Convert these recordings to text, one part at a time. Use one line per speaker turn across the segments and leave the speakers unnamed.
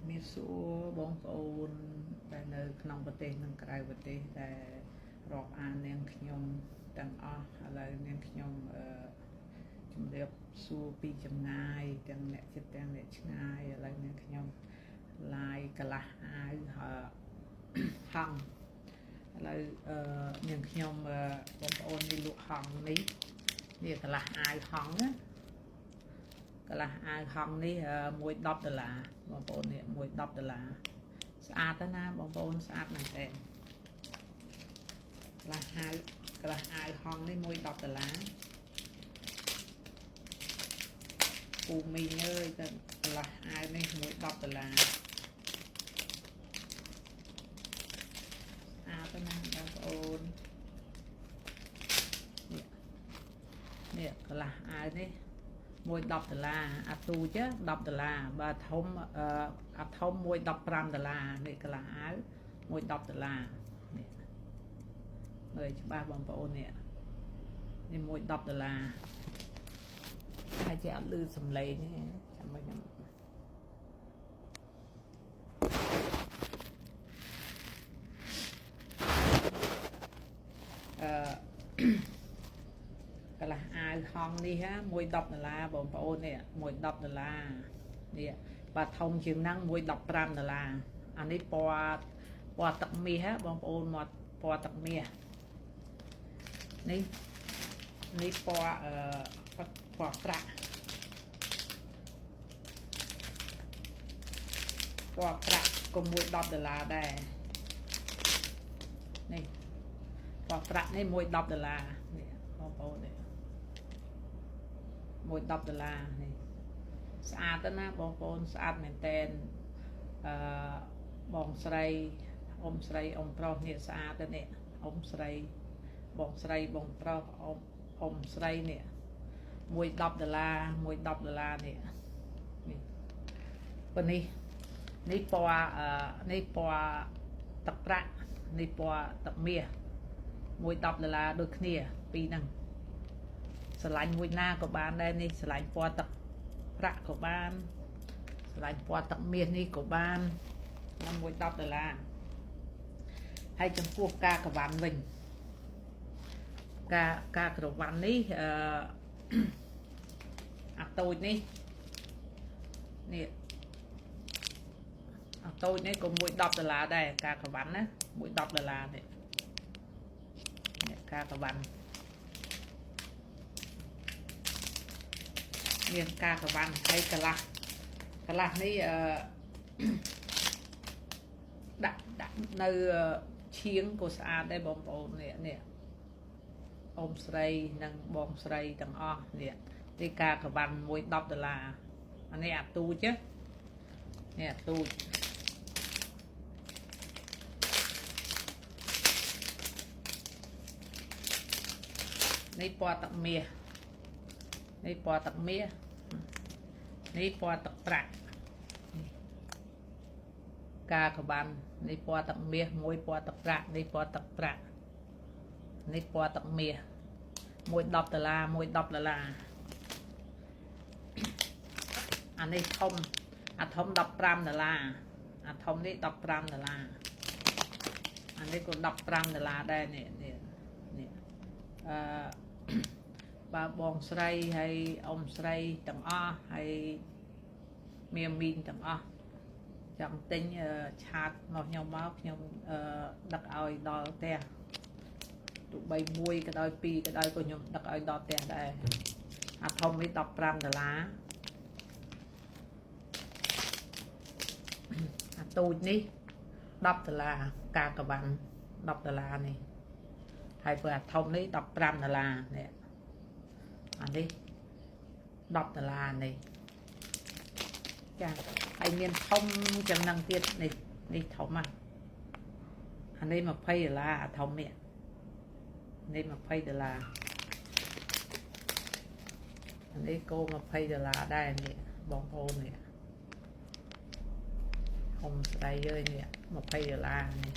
มีสูบองโอนแต่ในขนมประเทศนังไกลประเทศแต่รอบอ่านเนียงขยมต่างอะไรเนียงขยมจำเรียบสูปีจำง่ายจังเนจิตจังเนชง่ายอะไรเนียงขยมลายกะละอายหังอะไรเนียงขยมบองโอนในลูกหังนี้นี่กะละอายหังนะกะละอายหังนี่มวยดับเดล่าบองโอนเนี่ยมวยดับเดล่าสะอาดนะบองโอนสะอาดเหมือนกันกะละอายหังนี่มวยดับเดล่าปูมีเนยกันกะละอายนี่มวยดับเดล่าสะอาดนะบองโอนเนี่ยกะละอายนี่มวยดับดลาอัตูเจ้ดับดลาบาทมอัทมมวยดับปรามดลาเนี่ยกะลาอ้ายมวยดับดลาเนี่ยเลยชบ้าบองปะโอเนี่ยนี่มวยดับดลาใครจะเอาลือสำเร็จนี่จำไว้ยังกะละอายห้องนี่ฮะมวยดับดลาบองปะโอเนี่ยมวยดับดลาเนี่ยบาทมเชียงนั่งมวยดับปรามดลาอันนี้ปอตักเมียฮะบองปะโอหมดปอตักเมียนี่ปอปลาก็มวยดับดลาได้นี่ปอปลานี่มวยดับดลาเนี่ยบองปะโอเนี่ยมวยดับดลานี่สะอาดนะบองโอนสะอาดเหมือนเต้นบองไสรอมไสรอมเปราเนี่ยสะอาดเนี่ยอมไสรบองไสรบองเปราอมไสรเนี่ยมวยดับดลามวยดับดลาเนี่ยนี่วันนี้นี่ปอตักประนี่ปอตักเมียมวยดับดลาโดยเนียปีนั่งสลายมวยหน้ากับบ้านได้นี่สลายปอตักประกับบ้านสลายปอตักเมียนี่กับบ้านน้ำมวยดับดลาให้จำพวกกากระวันวิ่งกากระวันนี้ตัวนี้เนี่ยตัวนี้ก็มวยดับดลาได้กากระวันนะมวยดับดลาเนี่ยกากระวันเนี่ยกากระวันให้กะละนี่đặt nơi chiến của xã đây bom bồn nè ông sray năng bom sray tầng o nè đi ca cả bằng môi đọc là anh ấy tu chứ nè tu này po tặng mía này po tặng mía này po tặng bạc ca cả bàn này po tặng mía môi po tặng bạc này po tặng bạc này po tặng mía môi đập là môi đập là anh này thông đập pram là thông này đập pram là anh này còn đập pram là đây nè bà bòn sray hay ông sray tầng o hay miền miền tầng o chẳng tính chát nó nhau máu nhau đặc ơi đo te tụ bay muôi cái đôi pi cái đôi của nhau đặc ơi đo te đây thông với đọc ram là tôi ní đọc là ca cả bạn đọc là này hay vừa thông đấy đọc ram là nè anh đi đọc là này anh nên thông chẳng năng tiết này đi thông mà anh đây mà phay là thông mẹ đây mà phay là anh đây cô mà phay là đây nè bóng ô nè không đây ơi nè mà phay là nè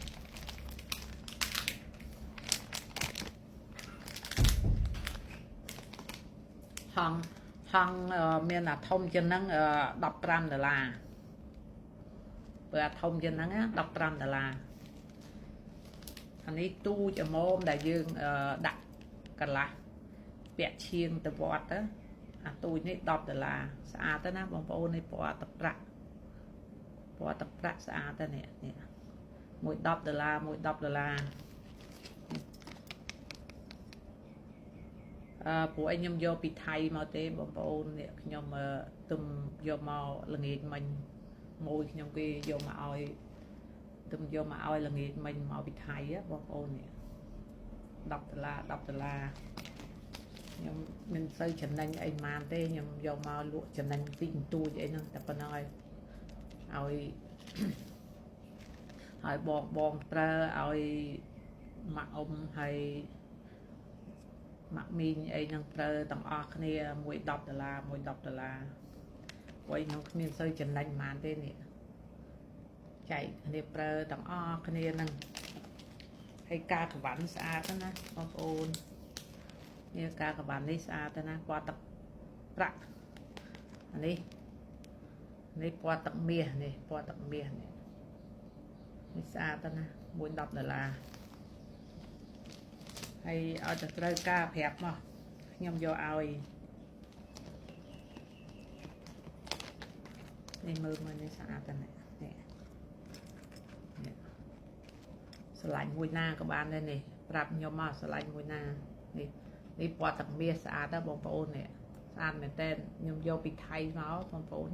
hằng miền là thông cho năng đọc ram là បើធំជាងហ្នឹង$15អានេះទូចអមមដែលយើងដាក់កន្លះពាក់ឈៀងទៅវត្តទៅអាទូចនេះ$10ស្អាតទៅណាបងប្អូននេះពណ៌ទឹកប្រាក់ស្អាតទៅនេះមួយ$10មួយ$10ព្រោះខ្ញុំយកពីថៃមកទេបងប្អូននេះខ្ញុំទុំយកមកល្ងាចមិញមួយខ្ញុំគេយកមកឲ្យទុំយកមកឲ្យល្ងាចមិញមកពីថៃបងប្អូននេះ$10ខ្ញុំមិនសូវចំណេញអីម៉ានទេខ្ញុំយកមកលក់ចំណេញពីបន្ទួចអីហ្នឹងតែប៉ុណ្ណឹងឲ្យបងប្រើឲ្យម៉ាក់អ៊ំហើយម៉ាក់មីងអីហ្នឹងប្រើទាំងអស់គ្នាមួយ$10មួយ$10ព្រោះខ្ញុំគ្មានសូវចំណេញម៉ានទេនេះចែកគ្នាប្រើទាំងអស់គ្នាហ្នឹងហើយការកវ៉ាន់ស្អាតណាបងប្អូននេះការកវ៉ាន់នេះស្អាតណាពណ៌ទឹកប្រាក់អានេះពណ៌ទឹកមាសនេះពណ៌ទឹកមាសនេះស្អាតណាមួយ$10ហើយឲ្យតែត្រូវការប្រាប់មកខ្ញុំយកឲ្យនេះមើលនេះស្អាតណានេះស្រឡាញ់មួយណាក៏បានដែរនេះប្រាប់ខ្ញុំមកស្រឡាញ់មួយណានេះពណ៌ទឹកមាសស្អាតណាបងប្អូននេះស្អាតមែនតើខ្ញុំយកពីថៃមកបងប្អូន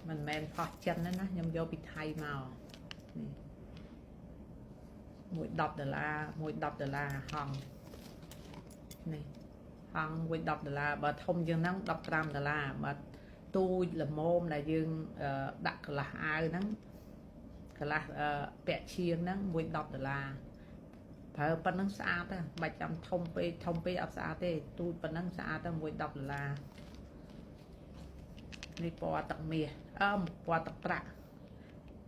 មិនមែនផុសចិនទេណាខ្ញុំយកពីថៃមកនេះមួយ$10មួយ$10ហងនេះហងមួយ$10បើធំជាងហ្នឹង$15បើទូចល្មមដែលយើងដាក់កន្លះអាវហ្នឹងកន្លះពាក់ឈៀងហ្នឹងមួយ$10ប្រើប៉ុណ្ណឹងស្អាតទេបាច់ចាំធំពេកអត់ស្អាតទេទូចប៉ុណ្ណឹងស្អាតទៅមួយ$10នេះពណ៌ទឹកមាសពណ៌ទឹកប្រាក់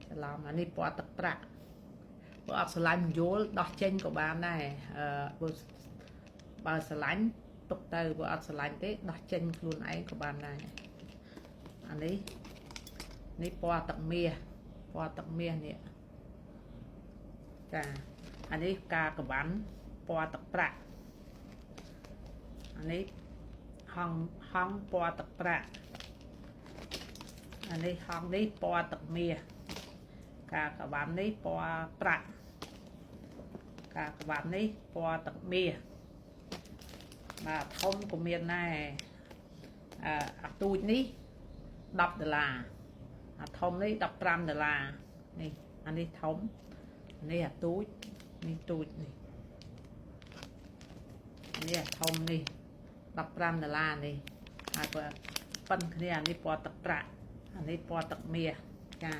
ច្រឡំអានេះពណ៌ទឹកប្រាក់បើអត់ស្រឡាញ់យល់ដោះចេញក៏បានដែរបើស្រឡាញ់ទុកទៅបើអត់ស្រឡាញ់ទេដោះចេញខ្លួនឯងក៏បានដែរអានេះពណ៌ទឹកមាសនេះចាអានេះការកវ៉ាន់ពណ៌ទឹកប្រាក់អានេះហងពណ៌ទឹកប្រាក់អានេះហងនេះពណ៌ទឹកមាសការកវ៉ាន់នេះពណ៌ប្រាក់ការកវ៉ាន់នេះពណ៌ទឹកមាសបាទធំក៏មានដែរអាទូចនេះ$10អាធំនេះ$15នេះអានេះធំនេះអាទូចនេះទូចនេះអាធំនេះ$15នេះហើយប៉ុនគ្នាអានេះពណ៌ទឹកប្រាក់អានេះពណ៌ទឹកមាសចា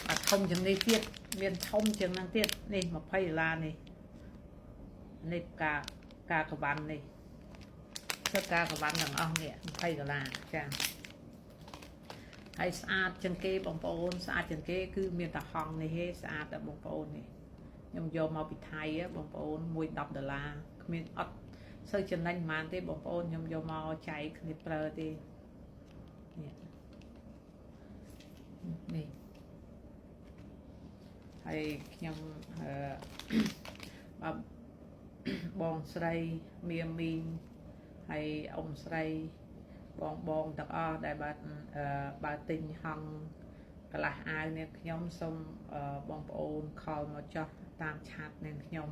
អាធំជាងនេះទៀតមានធំជាងហ្នឹងទៀតនេះ$20នេះការកវ៉ាន់នេះគឺការកវ៉ាន់ទាំងអស់នេះ$20ចាហើយស្អាតជាងគេបងប្អូនស្អាតជាងគេគឺមានតែហងនេះទេស្អាតតែបងប្អូននេះខ្ញុំយកមកពីថៃបងប្អូនមួយ$10គ្មានអត់សូវចំណេញប៉ុន្មានទេបងប្អូនខ្ញុំយកមកចែកគ្នាប្រើទេនេះហើយខ្ញុំបងស្រីមីងហើយអ៊ំស្រីបងទាំងអស់ដែលបើទិញហងកន្លះអាវនេះខ្ញុំសូមបងប្អូនខលមកចុះតាមឆាតនាងខ្ញុំ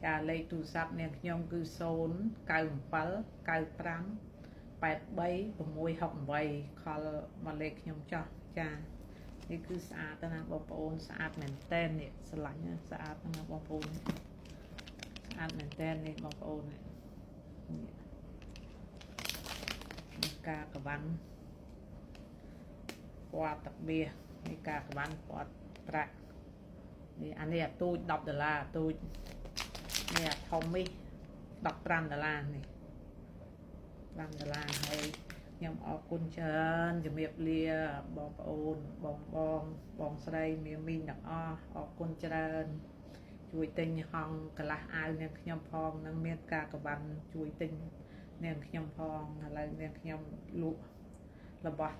ចាលេខទូរស័ព្ទនាងខ្ញុំគឺ09793838668ខលមកលេខខ្ញុំចុះចានេះគឺស្អាតណាស់បងប្អូនស្អាតមែនតែននេះស្រឡាញ់ស្អាតណាស់បងប្អូនស្អាតមែនតែននេះបងប្អូននេះការកវ៉ាន់ពណ៌ទឹកមាសនេះការកវ៉ាន់ពណ៌ប្រាក់នេះអានេះអាទូច$10ទូចនេះអាធំនេះ$15នេះ$5ហើយខ្ញុំអរគុណច្រើនជំរាបលាបងប្អូនបងស្រីមីងទាំងអស់អរគុណច្រើនជួយទិញហងកន្លះអាវនាងខ្ញុំផងនឹងមានការកវ៉ាន់ជួយទិញនាងខ្ញុំផងឥឡូវនាងខ្ញុំលក់របស់